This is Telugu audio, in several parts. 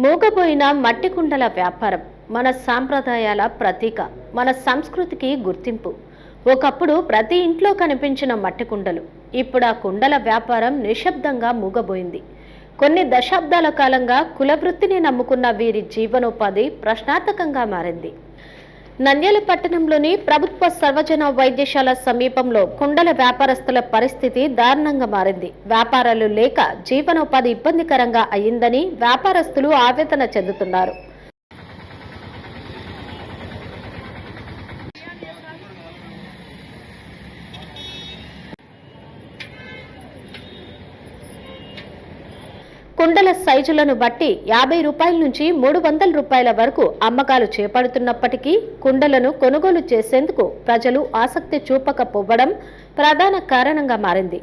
మూగబోయిన మట్టి కుండల వ్యాపారం మన సాంప్రదాయాల ప్రతీక, మన సంస్కృతికి గుర్తింపు. ఒకప్పుడు ప్రతి ఇంట్లో కనిపించిన మట్టి కుండలు ఇప్పుడు ఆ కుండల వ్యాపారం నిశ్శబ్దంగా మూగబోయింది. కొన్ని దశాబ్దాల కాలంగా కులవృత్తిని నమ్ముకున్న వీరి జీవనోపాధి ప్రశ్నార్థకంగా మారింది. నంద్యాల పట్టణంలోని ప్రభుత్వ సర్వజన వైద్యశాల సమీపంలో కుండల వ్యాపారస్తుల పరిస్థితి దారుణంగా మారింది. వ్యాపారాలు లేక జీవనోపాధి ఇబ్బందికరంగా అయ్యిందని వ్యాపారస్తులు ఆవేదన చెందుతున్నారు. కుండల సైజులను బట్టి 50 రూపాయల నుంచి 300 రూపాయల వరకు అమ్మకాలు చేపడుతున్నప్పటికీ కుండలను కొనుగోలు చేసేందుకు ప్రజలు ఆసక్తి చూపకపోవడం ప్రధాన కారణంగా మారింది.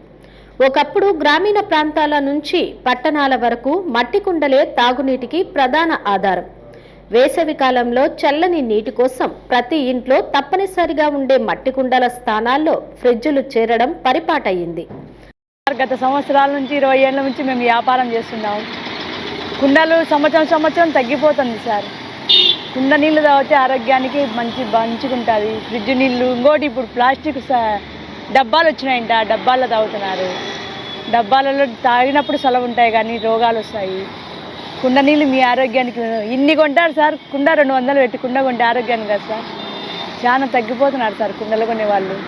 ఒకప్పుడు గ్రామీణ ప్రాంతాల నుంచి పట్టణాల వరకు మట్టి కుండలే తాగునీటికి ప్రధాన ఆధారం. వేసవి కాలంలో చల్లని నీటి కోసం ప్రతి ఇంట్లో తప్పనిసరిగా ఉండే మట్టి కుండల స్థానాల్లో ఫ్రిడ్జులు చేరడం పరిపాటయ్యింది. గత సంవత్సరాల నుంచి 20 ఏళ్ళ నుంచి మేము వ్యాపారం చేస్తున్నాం. కుండలు సంవత్సరం తగ్గిపోతుంది సార్. కుండ నీళ్ళు తాగితే ఆరోగ్యానికి మంచిగా ఉంటుంది. ఫ్రిడ్జ్ నీళ్ళు, ఇంకోటి ఇప్పుడు ప్లాస్టిక్ డబ్బాలు వచ్చినాయంట, డబ్బాల్లో తాగుతున్నారు. డబ్బాలలో తాగినప్పుడు చలవ ఉంటాయి కానీ రోగాలు వస్తాయి. కుండ నీళ్ళు మీ ఆరోగ్యానికి ఇన్ని కొంటారు సార్. కుండ 200 పెట్టి కుండ కొంటే ఆరోగ్యానికి కదా సార్. చాలా తగ్గిపోతున్నారు సార్ కుండలు కొనేవాళ్ళు.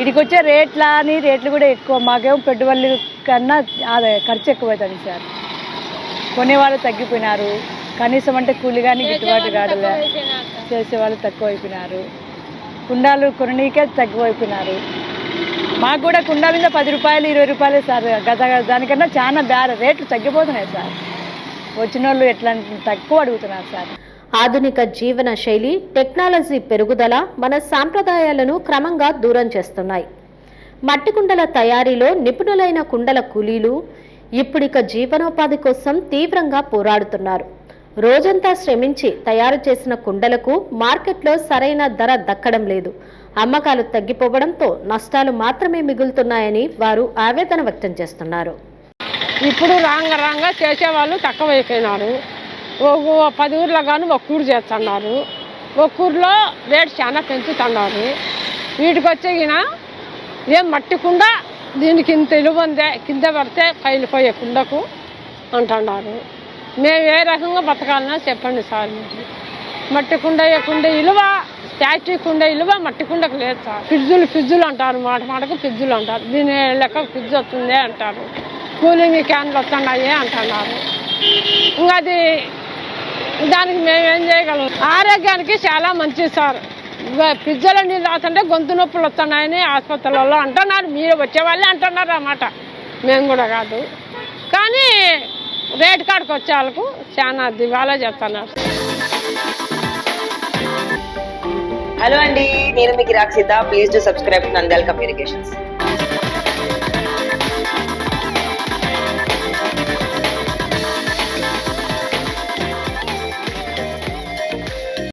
ఇడికి వచ్చే రేట్లు కూడా ఎక్కువ. మాకేమో పెట్టుబడుల కన్నా ఖర్చు ఎక్కువవుతుంది సార్. కొనేవాళ్ళు తగ్గిపోయినారు. కనీసం అంటే కూలి కానీ గిట్టుబాటు కాడలే చేసేవాళ్ళు తక్కువ అయిపోయినారు. కుండాలు కొననీకే తక్కువైపోయినారు. మాకు కూడా కుండ మీద 10 రూపాయలు 20 రూపాయలే సార్. దానికన్నా చాలా రేట్లు తగ్గిపోతున్నాయి సార్. వచ్చిన వాళ్ళు ఎట్లా తక్కువ అడుగుతున్నారు సార్. ఆధునిక జీవన శైలి, టెక్నాలజీ పెరుగుదల మన సాంప్రదాయాలను క్రమంగా దూరం చేస్తున్నాయి. మట్టి కుండల తయారీలో నిపుణులైన కుండల కూలీలు ఇప్పుడిక జీవనోపాధి కోసం తీవ్రంగా పోరాడుతున్నారు. రోజంతా శ్రమించి తయారు చేసిన కుండలకు మార్కెట్లో సరైన ధర దక్కడం లేదు. అమ్మకాలు తగ్గిపోవడంతో నష్టాలు మాత్రమే మిగులుతున్నాయని వారు ఆవేదన వ్యక్తం చేస్తున్నారు. ఇప్పుడు రాంగ చేసేవాళ్ళు తక్కువైపోయినారు. 10 ఊర్లో కానీ ఒక ఊరు చేస్తున్నారు. ఒక ఊరిలో రేటు చాలా పెంచుతున్నారు. వీటికి వచ్చేగిన ఏం మట్టి కుండ దీనికి ఇంత విలువ ఉందే, కింద పడితే పైలిపోయే కుండకు అంటున్నారు. మేము ఏ రకంగా బతకాలన్నా చెప్పండి సార్. మట్టి కుండ విలువ, ప్లాస్టిక్ కుండ విలువ మట్టి కుండకు లేదు సార్. ఫ్రిడ్జులు అంటారు, మాటకు ఫ్రిడ్జులు అంటారు. దీని లెక్క ఫ్రిడ్జ్ వస్తుందే అంటారు. కూలింగ్ క్యాన్లు వస్తున్నాయి అంటున్నారు. ఇంకా అది దానికి మేమేం చేయగలం? ఆరోగ్యానికి చాలా మంచిది సార్. ఫ్రిడ్జ్లో నీళ్ళు తాగుతుంటే గొంతు నొప్పులు వస్తున్నాయని ఆసుపత్రులలో అంటున్నారు. మీరు వచ్చేవాళ్ళే అంటున్నారు అన్నమాట, మేము కూడా కాదు. కానీ రేట్ కాడికి వచ్చే వాళ్ళకు చాలా దివాలా చేస్తున్నారు. హలో అండి, నేను మీకు Rakshitha. Please to subscribe Nandyal communications.